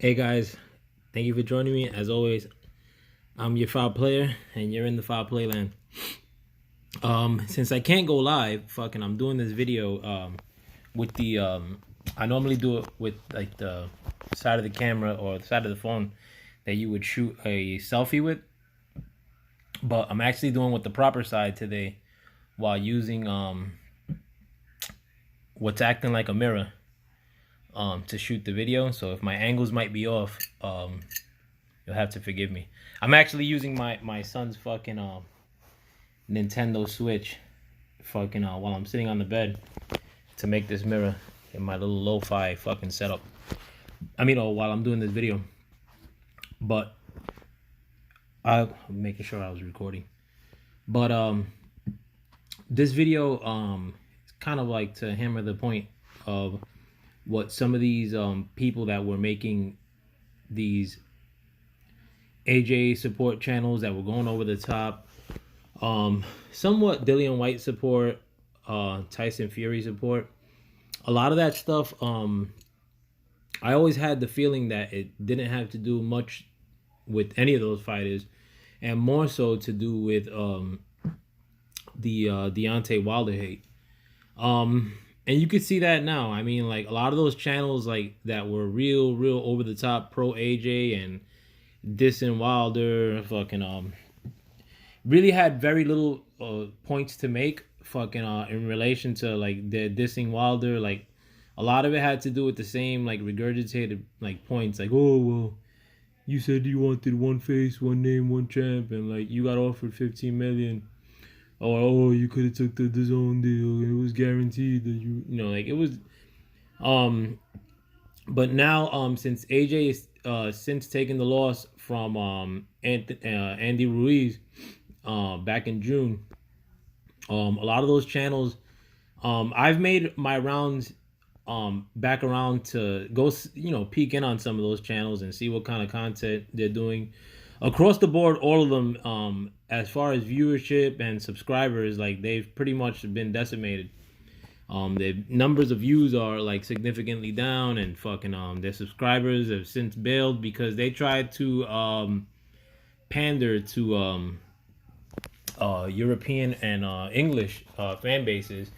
Hey guys, thank you for joining me. As always, I'm your foul player, and you're in the foul play land. Since I can't go live, I'm doing this video with the I normally do it with like the side of the camera or the side of the phone that you would shoot a selfie with, but I'm actually doing with the proper side today while using what's acting like a mirror to shoot the video. So if my angles might be off, you'll have to forgive me. I'm actually using my son's Nintendo Switch while I'm sitting on the bed to make this mirror in my little lo-fi setup. While I'm doing this video. But I'm making sure I was recording. But this video is kind of like to hammer the point of what some of these people that were making these AJ support channels that were going over the top, somewhat Dillian White support, Tyson Fury support, a lot of that stuff. I always had the feeling that it didn't have to do much with any of those fighters, and more so to do with the Deontay Wilder hate. And you could see that now. I mean, like a lot of those channels like that were real over the top pro AJ and dissing Wilder, really had very little points to make in relation to like the dissing Wilder. Like a lot of it had to do with the same like regurgitated like points, like, oh well, you said you wanted one face, one name, one champ, and like you got offered 15 million. Or oh, you could have took the DAZN deal and it was guaranteed that like it was. But now since AJ is since taking the loss from Andy Ruiz back in June, a lot of those channels, I've made my rounds back around to go peek in on some of those channels and see what kind of content they're doing across the board. All of them, as far as viewership and subscribers, like they've pretty much been decimated. The numbers of views are like significantly down, and their subscribers have since bailed because they tried to pander to European and English fan bases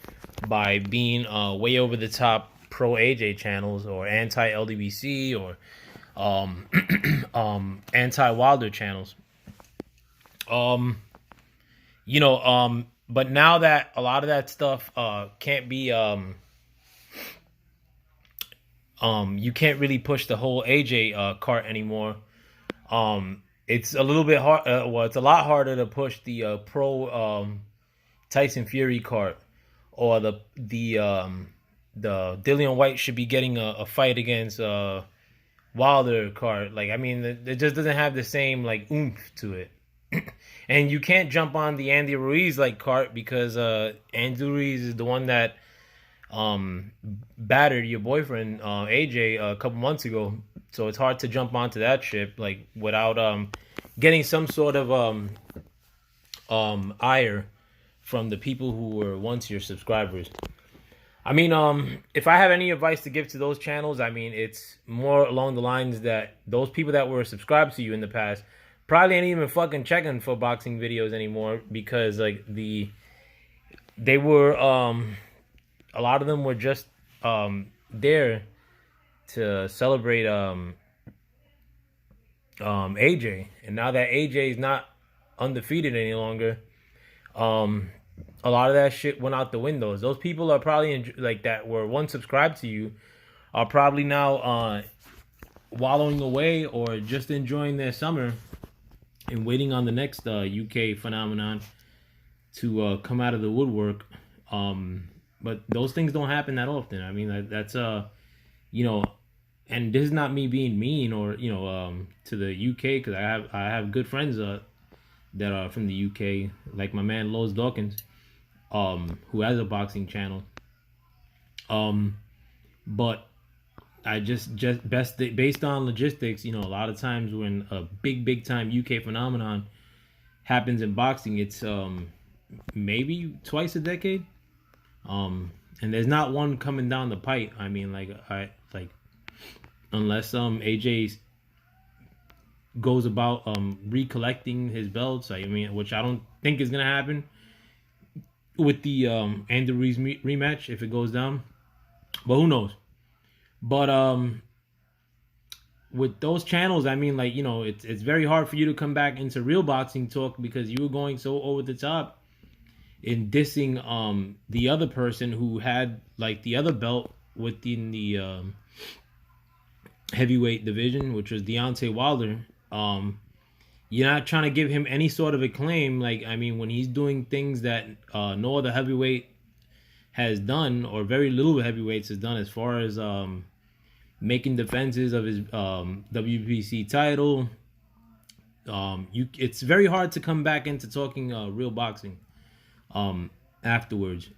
by being way over the top pro AJ channels or anti LDBC or anti Wilder channels. But now that a lot of that stuff can't be you can't really push the whole AJ cart anymore. It's a little bit hard. It's a lot harder to push the pro Tyson Fury cart, or the Dillian White should be getting a fight against Wilder cart. Like, I mean, it just doesn't have the same like oomph to it. And you can't jump on the Andy Ruiz like cart because Andy Ruiz is the one that battered your boyfriend AJ a couple months ago. So it's hard to jump onto that ship like without getting some sort of ire from the people who were once your subscribers. I mean, if I have any advice to give to those channels, I mean, it's more along the lines that those people that were subscribed to you in the past probably ain't even fucking checking for boxing videos anymore, because like they were a lot of them were just there to celebrate AJ, and now that AJ is not undefeated any longer, a lot of that shit went out the windows. Those people are probably like that were once subscribed to you are probably now wallowing away or just enjoying their summer and waiting on the next UK phenomenon to come out of the woodwork. But those things don't happen that often. I mean, that's and this is not me being mean or to the UK, because I have good friends that are from the UK, like my man Lowe's Dawkins, who has a boxing channel. But I just based on logistics, a lot of times when a big time UK phenomenon happens in boxing, it's maybe twice a decade. And there's not one coming down the pipe. I mean, unless AJ goes about recollecting his belts. I mean, which I don't think is gonna happen with the Andy Ruiz rematch if it goes down. But who knows? But with those channels, I mean, like, you know, it's very hard for you to come back into real boxing talk because you were going so over the top in dissing the other person who had like the other belt within the heavyweight division, which was Deontay Wilder. You're not trying to give him any sort of acclaim. Like, I mean, when he's doing things that no other heavyweight has done, or very little heavyweights has done, as far as making defenses of his WBC title. It's very hard to come back into talking real boxing afterwards.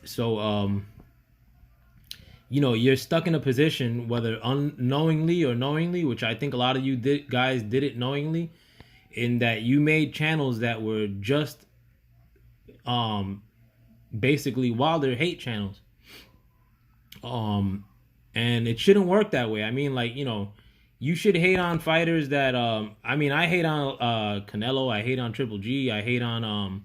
So you know, you're stuck in a position, whether unknowingly or knowingly, which I think a lot of you guys did it knowingly, in that you made channels that were just basically Wilder hate channels. And it shouldn't work that way. I mean, like, you know, you should hate on fighters that I mean, I hate on Canelo, I hate on Triple G, I hate on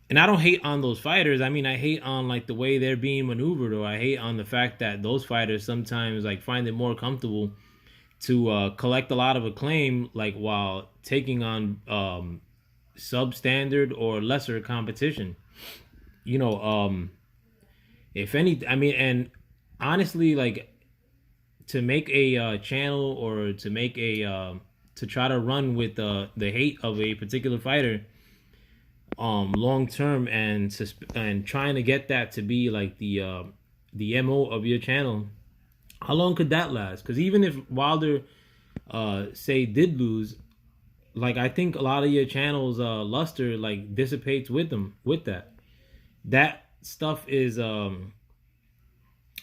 and I don't hate on those fighters. I mean, I hate on like the way they're being maneuvered, or I hate on the fact that those fighters sometimes like find it more comfortable to collect a lot of acclaim, like while taking on substandard or lesser competition. You know, if any, I mean, and honestly, like, to make a channel, or to make a to try to run with the hate of a particular fighter long term, and trying to get that to be like the MO of your channel, how long could that last? Because even if Wilder say did lose, like, I think a lot of your channel's luster like dissipates with them, with that stuff is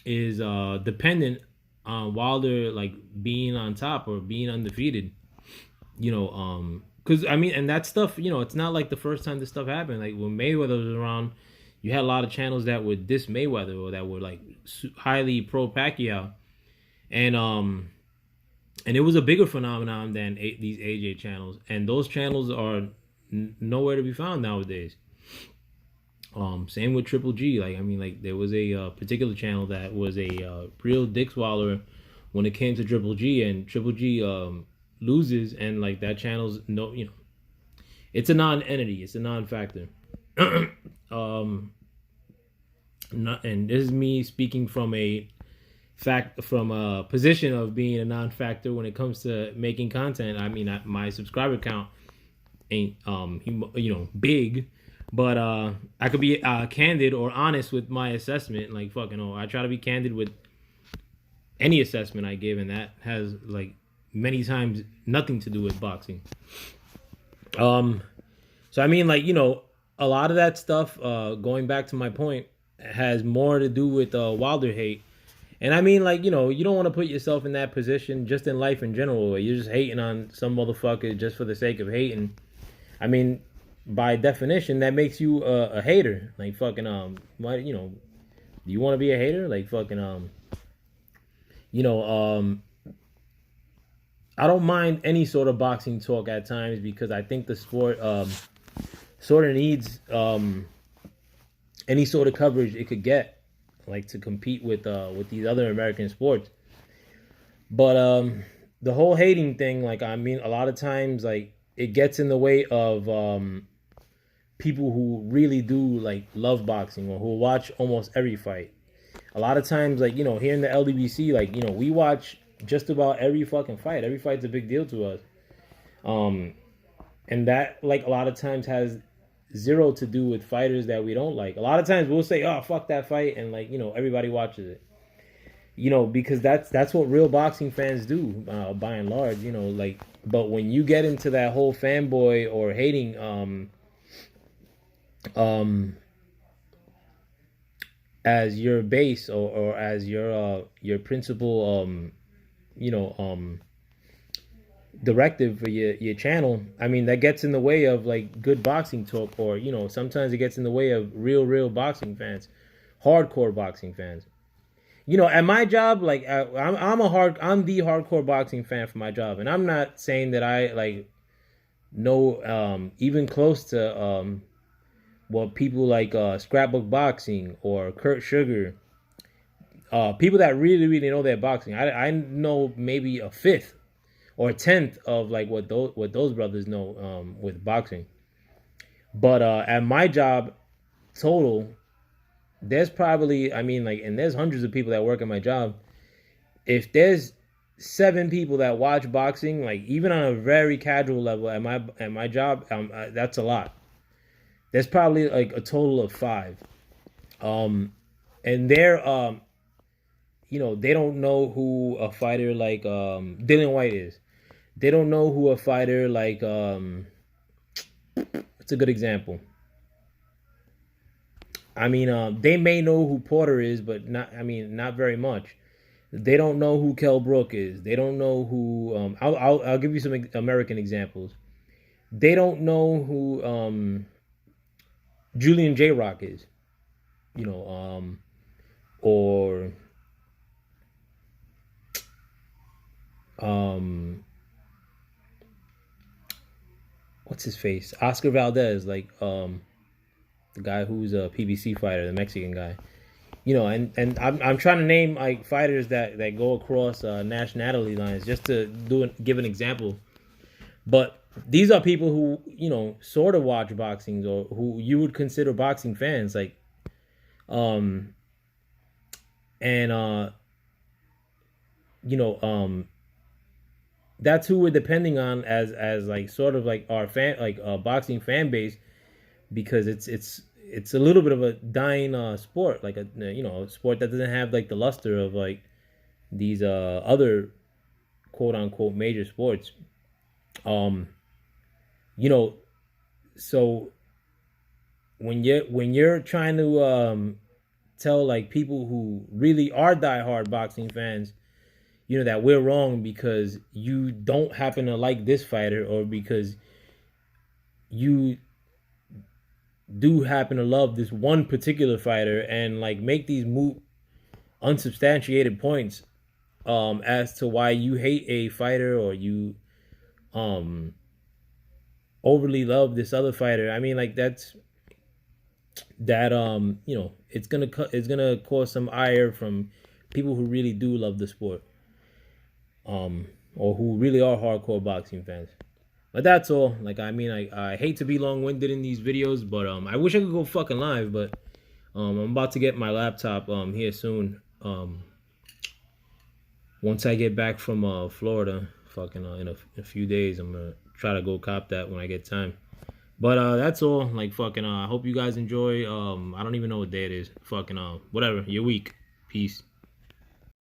dependent on Wilder like being on top or being undefeated. You know, because I mean, and that stuff, you know, it's not like the first time this stuff happened. Like when Mayweather was around, you had a lot of channels that would diss Mayweather, or that were like highly pro Pacquiao, and it was a bigger phenomenon than these AJ channels, and those channels are nowhere to be found nowadays. Same with Triple G. Like, I mean, like, there was a particular channel that was a real dick swallower when it came to Triple G, and Triple G loses, and like that channel's no, you know, it's a non-entity, it's a non-factor. Not, and this is me speaking from a position of being a non-factor when it comes to making content. I mean, my subscriber count ain't you know, big, but I could be candid or honest with my assessment. Like, fucking, I try to be candid with any assessment I give, and that has like many times nothing to do with boxing. So I mean, like, you know, a lot of that stuff, going back to my point, has more to do with Wilder hate. And I mean, like, you know, you don't want to put yourself in that position just in life in general, where you're just hating on some motherfucker just for the sake of hating. I mean, by definition, that makes you a hater. Like, fucking, why, you know, do you want to be a hater? Like, fucking, you know, I don't mind any sort of boxing talk at times, because I think the sport sort of needs any sort of coverage it could get, like, to compete with these other American sports. But the whole hating thing, like, I mean, a lot of times, like, it gets in the way of people who really do like love boxing, or who watch almost every fight. A lot of times, like, you know, here in the LDBC, like, you know, we watch just about every fucking fight. Every fight's a big deal to us. And that, like, a lot of times has zero to do with fighters that we don't like. A lot of times we'll say, oh, fuck that fight, and, like, you know, everybody watches it. You know, because that's what real boxing fans do, by and large, you know, like. But when you get into that whole fanboy or hating as your base, or as your principal you know, directive for your channel, I mean, that gets in the way of like good boxing talk, or, you know, sometimes it gets in the way of real boxing fans, hardcore boxing fans. You know, at my job, like I'm the hardcore boxing fan for my job, and I'm not saying that I like know even close to what people like Scrapbook Boxing or Kurt Sugar, people that really know their boxing. I know maybe a fifth or a tenth of like what those brothers know with boxing. But at my job total, there's probably, I mean, like, and there's hundreds of people that work at my job. If there's 7 people that watch boxing, like even on a very casual level at my job, that's a lot. There's probably like a total of 5. Um, and they're you know, they don't know who a fighter like Dylan White is. They don't know who a fighter like it's a good example. I mean, they may know who Porter is, but not. I mean, not very much. They don't know who Kell Brook is. They don't know who. I'll give you some American examples. They don't know who Julian J. Rock is. You know, or what's his face? Oscar Valdez, like the guy who's a PBC fighter, the Mexican guy. You know, and I'm trying to name like fighters that go across nationality lines just to give an example. But these are people who, you know, sort of watch boxing or who you would consider boxing fans, like and you know, that's who we're depending on as like sort of like our fan, like boxing fan base, because it's a little bit of a dying sport, like a, you know, a sport that doesn't have like the luster of like these other quote unquote major sports. um you know, so when you're trying to tell like people who really are diehard boxing fans, you know, that we're wrong because you don't happen to like this fighter, or because you do happen to love this one particular fighter, and like make these moot unsubstantiated points as to why you hate a fighter, or you um overly love this other fighter. I mean, like that you know, it's gonna cause some ire from people who really do love the sport, or who really are hardcore boxing fans. But that's all. Like, I mean, I hate to be long-winded in these videos, but I wish I could go fucking live, but I'm about to get my laptop here soon. Once I get back from Florida, fucking in a few days, I'm gonna try to go cop that when I get time. But that's all. Like, fucking I hope you guys enjoy. I don't even know what day it is. Fucking whatever. Your week. Peace.